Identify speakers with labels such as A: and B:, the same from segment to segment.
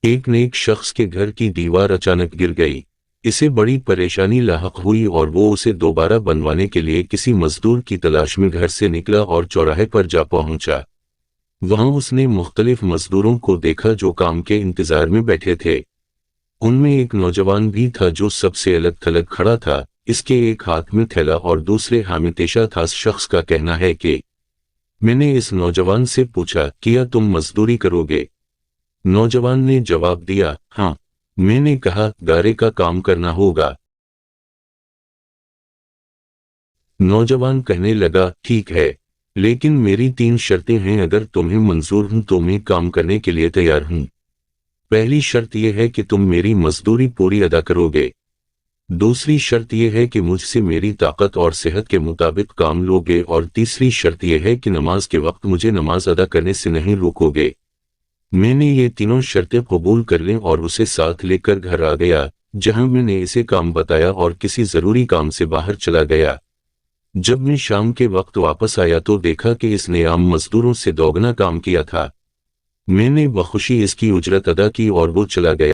A: ایک نیک شخص کے گھر کی دیوار اچانک گر گئی۔ اسے بڑی پریشانی لاحق ہوئی اور وہ اسے دوبارہ بنوانے کے لیے کسی مزدور کی تلاش میں گھر سے نکلا اور چوراہے پر جا پہنچا۔ وہاں اس نے مختلف مزدوروں کو دیکھا جو کام کے انتظار میں بیٹھے تھے۔ ان میں ایک نوجوان بھی تھا جو سب سے الگ تھلگ کھڑا تھا، اس کے ایک ہاتھ میں تھیلا اور دوسرے ہاتھ تیشہ تھا۔ اس شخص کا کہنا ہے کہ میں نے اس نوجوان سے پوچھا، کیا تم مزدوری کرو گے؟ نوجوان نے جواب دیا، ہاں۔ میں نے کہا، گارے کا کام کرنا ہوگا۔ نوجوان کہنے لگا، ٹھیک ہے، لیکن میری 3 شرطیں ہیں، اگر تمہیں منظور ہوں تو میں کام کرنے کے لیے تیار ہوں۔ پہلی شرط یہ ہے کہ تم میری مزدوری پوری ادا کرو گے۔ دوسری شرط یہ ہے کہ مجھ سے میری طاقت اور صحت کے مطابق کام لو گے، اور تیسری شرط یہ ہے کہ نماز کے وقت مجھے نماز ادا کرنے سے نہیں روکو گے۔ میں نے یہ تینوں شرطیں قبول کر لیں اور اسے ساتھ لے کر گھر آ گیا، جہاں میں نے اسے کام بتایا اور کسی ضروری کام سے باہر چلا گیا۔ جب میں شام کے وقت واپس آیا تو دیکھا کہ اس نے عام مزدوروں سے دوگنا کام کیا تھا۔ میں نے بخوشی اس کی اجرت ادا کی اور وہ چلا گیا۔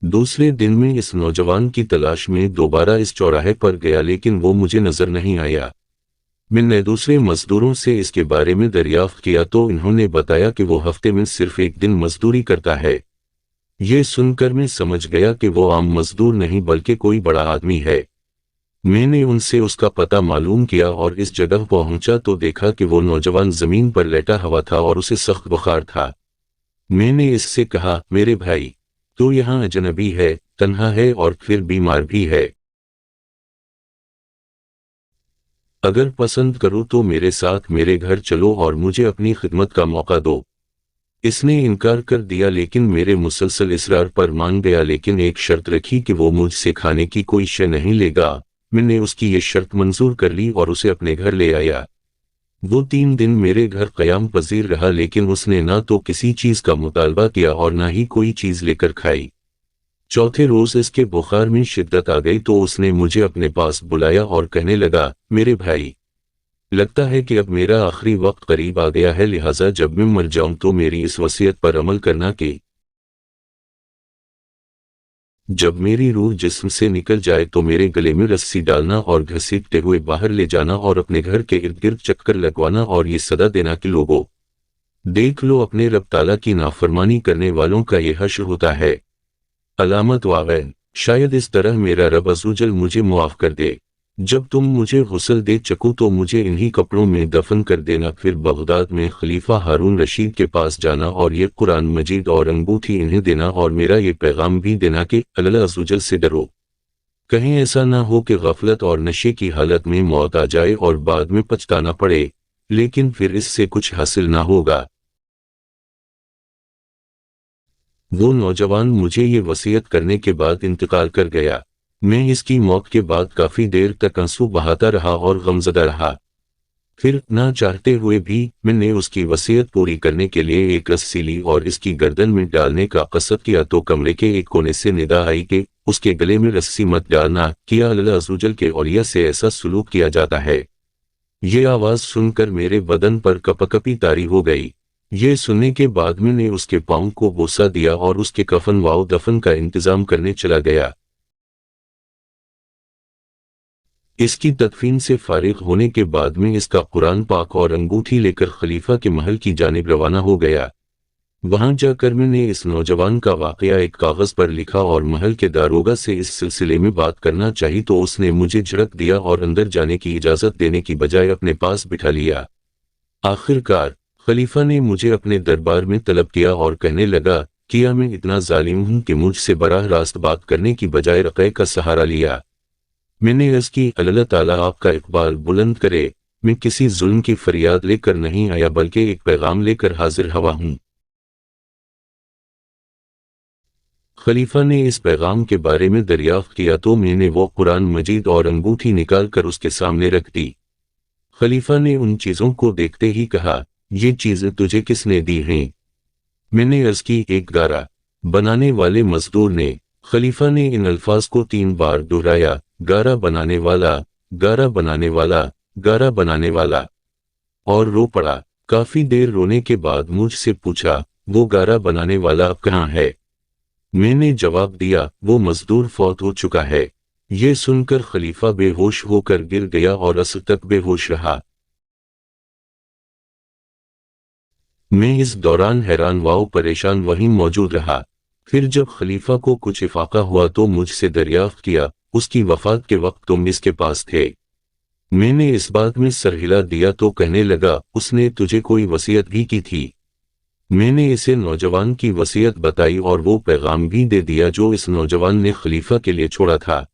A: دوسرے دن میں اس نوجوان کی تلاش میں دوبارہ اس چوراہے پر گیا، لیکن وہ مجھے نظر نہیں آیا۔ میں نے دوسرے مزدوروں سے اس کے بارے میں دریافت کیا تو انہوں نے بتایا کہ وہ ہفتے میں صرف ایک دن مزدوری کرتا ہے۔ یہ سن کر میں سمجھ گیا کہ وہ عام مزدور نہیں بلکہ کوئی بڑا آدمی ہے۔ میں نے ان سے اس کا پتہ معلوم کیا اور اس جگہ پہنچا تو دیکھا کہ وہ نوجوان زمین پر لیٹا ہوا تھا اور اسے سخت بخار تھا۔ میں نے اس سے کہا، میرے بھائی، تو یہاں اجنبی ہے، تنہا ہے اور پھر بیمار بھی ہے۔ اگر پسند کرو تو میرے ساتھ میرے گھر چلو اور مجھے اپنی خدمت کا موقع دو۔ اس نے انکار کر دیا، لیکن میرے مسلسل اصرار پر مان گیا، لیکن ایک شرط رکھی کہ وہ مجھ سے کھانے کی کوئی شے نہیں لے گا۔ میں نے اس کی یہ شرط منظور کر لی اور اسے اپنے گھر لے آیا۔ وہ 3 دن میرے گھر قیام پذیر رہا، لیکن اس نے نہ تو کسی چیز کا مطالبہ کیا اور نہ ہی کوئی چیز لے کر کھائی۔ چوتھے روز اس کے بخار میں شدت آ گئی تو اس نے مجھے اپنے پاس بلایا اور کہنے لگا، میرے بھائی، لگتا ہے کہ اب میرا آخری وقت قریب آ گیا ہے، لہٰذا جب میں مر جاؤں تو میری اس وصیت پر عمل کرنا کہ جب میری روح جسم سے نکل جائے تو میرے گلے میں رسی ڈالنا اور گھسیٹتے ہوئے باہر لے جانا اور اپنے گھر کے ارد گرد چکر لگوانا اور یہ صدا دینا کہ لوگوں، دیکھ لو، اپنے رب تعالیٰ کی نافرمانی کرنے والوں کا یہ حشر ہوتا ہے۔ علامت واغین، شاید اس طرح میرا رب عزوجل مجھے معاف کر دے۔ جب تم مجھے غسل دے چکو تو مجھے انہی کپڑوں میں دفن کر دینا، پھر بغداد میں خلیفہ ہارون رشید کے پاس جانا اور یہ قرآن مجید اور انگوٹھی انہیں دینا اور میرا یہ پیغام بھی دینا کہ اللہ عزوجل سے ڈرو، کہیں ایسا نہ ہو کہ غفلت اور نشے کی حالت میں موت آ جائے اور بعد میں پچھتانا پڑے، لیکن پھر اس سے کچھ حاصل نہ ہوگا۔ وہ نوجوان مجھے یہ وصیت کرنے کے بعد انتقال کر گیا۔ میں اس کی موت کے بعد کافی دیر تک آنسو بہاتا رہا اور غمزدہ رہا۔ پھر نہ چاہتے ہوئے بھی میں نے اس کی وصیت پوری کرنے کے لیے ایک رسی لی اور اس کی گردن میں ڈالنے کا قصد کیا تو کمرے کے ایک کونے سے ندا آئی کہ اس کے گلے میں رسی مت ڈالنا، کیا اللہ عزوجل کے اولیاء سے ایسا سلوک کیا جاتا ہے؟ یہ آواز سن کر میرے بدن پر کپکپی طاری ہو گئی۔ یہ سننے کے بعد میں نے اس کے پاؤں کو بوسہ دیا اور اس کے کفن و دفن کا انتظام کرنے چلا گیا۔ اس کی تدفین سے فارغ ہونے کے بعد میں اس کا قرآن پاک اور انگوٹھی لے کر خلیفہ کے محل کی جانب روانہ ہو گیا۔ وہاں جا کر میں نے اس نوجوان کا واقعہ ایک کاغذ پر لکھا اور محل کے داروغہ سے اس سلسلے میں بات کرنا چاہی تو اس نے مجھے جھڑک دیا اور اندر جانے کی اجازت دینے کی بجائے اپنے پاس بٹھا لیا۔ آخر کار خلیفہ نے مجھے اپنے دربار میں طلب کیا اور کہنے لگا، کیا میں اتنا ظالم ہوں کہ مجھ سے براہ راست بات کرنے کی بجائے رقیہ کا سہارا لیا؟ میں نے عرض کی، اللہ تعالیٰ آپ کا اقبال بلند کرے، میں کسی ظلم کی فریاد لے کر نہیں آیا بلکہ ایک پیغام لے کر حاضر ہوا ہوں۔ خلیفہ نے اس پیغام کے بارے میں دریافت کیا تو میں نے وہ قرآن مجید اور انگوٹھی نکال کر اس کے سامنے رکھ دی۔ خلیفہ نے ان چیزوں کو دیکھتے ہی کہا، یہ چیزیں تجھے کس نے دی ہیں؟ میں نے عرض کی، ایک گارا بنانے والے مزدور نے۔ خلیفہ نے ان الفاظ کو 3 بار دہرایا، گارا بنانے والا، گارا بنانے والا، گارا بنانے والا، اور رو پڑا۔ کافی دیر رونے کے بعد مجھ سے پوچھا، وہ گارا بنانے والا اب کہاں ہے؟ میں نے جواب دیا، وہ مزدور فوت ہو چکا ہے۔ یہ سن کر خلیفہ بے ہوش ہو کر گر گیا اور عصر تک بے ہوش رہا۔ میں اس دوران حیران و پریشان وہیں موجود رہا۔ پھر جب خلیفہ کو کچھ افاقہ ہوا تو مجھ سے دریافت کیا، اس کی وفات کے وقت تم اس کے پاس تھے؟ میں نے اس بات میں سر ہلا دیا تو کہنے لگا، اس نے تجھے کوئی وصیت بھی کی تھی؟ میں نے اسے نوجوان کی وصیت بتائی اور وہ پیغام بھی دے دیا جو اس نوجوان نے خلیفہ کے لیے چھوڑا تھا۔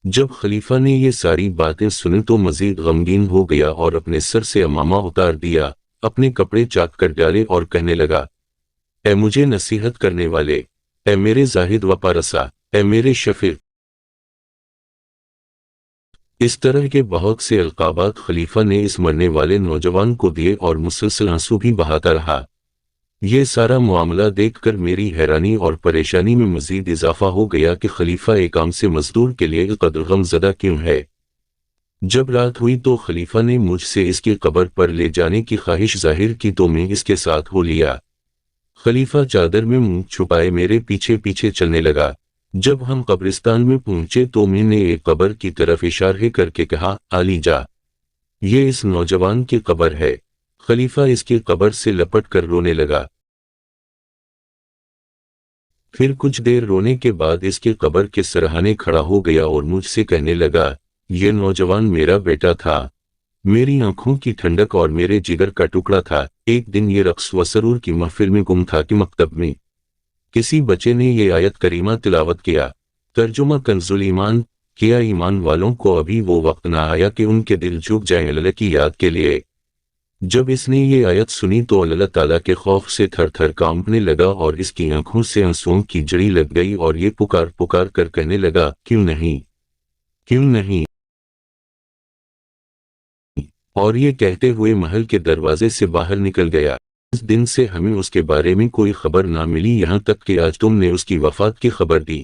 A: جب خلیفہ نے یہ ساری باتیں سنیں تو مزید غمگین ہو گیا اور اپنے سر سے عمامہ اتار دیا، اپنے کپڑے چاک کر ڈالے اور کہنے لگا، اے مجھے نصیحت کرنے والے، اے میرے زاہد و پارسا، اے میرے شفیع۔ اس طرح کے بہت سے القابات خلیفہ نے اس مرنے والے نوجوان کو دیے اور مسلسل آنسو بھی بہاتا رہا۔ یہ سارا معاملہ دیکھ کر میری حیرانی اور پریشانی میں مزید اضافہ ہو گیا کہ خلیفہ ایک عام سے مزدور کے لیے قدر غم زدہ کیوں ہے۔ جب رات ہوئی تو خلیفہ نے مجھ سے اس کی قبر پر لے جانے کی خواہش ظاہر کی تو میں اس کے ساتھ ہو لیا۔ خلیفہ چادر میں منہ چھپائے میرے پیچھے پیچھے چلنے لگا۔ جب ہم قبرستان میں پہنچے تو میں نے ایک قبر کی طرف اشارے کر کے کہا، علی جا، یہ اس نوجوان کی قبر ہے۔ خلیفہ اس کی قبر سے لپٹ کر رونے لگا۔ پھر کچھ دیر رونے کے بعد اس کی قبر کے سرہانے کھڑا ہو گیا اور مجھ سے کہنے لگا، یہ نوجوان میرا بیٹا تھا، میری آنکھوں کی ٹھنڈک اور میرے جگر کا ٹکڑا تھا۔ ایک دن یہ رقص و سرور کی محفل میں گم تھا کہ مکتب میں کسی بچے نے یہ آیت کریمہ تلاوت کیا۔ ترجمہ کنز الایمان۔ کیا ایمان والوں کو ابھی وہ وقت نہ آیا کہ ان کے دل جھک جائیں اللہ کی یاد کے لیے؟ جب اس نے یہ آیت سنی تو اللہ تعالیٰ کے خوف سے تھر تھر کانپنے لگا اور اس کی آنکھوں سے آنسوؤں کی جڑی لگ گئی اور یہ پکار پکار کر کہنے لگا، کیوں نہیں، کیوں نہیں؟ اور یہ کہتے ہوئے محل کے دروازے سے باہر نکل گیا۔ اس دن سے ہمیں اس کے بارے میں کوئی خبر نہ ملی یہاں تک کہ آج تم نے اس کی وفات کی خبر دی۔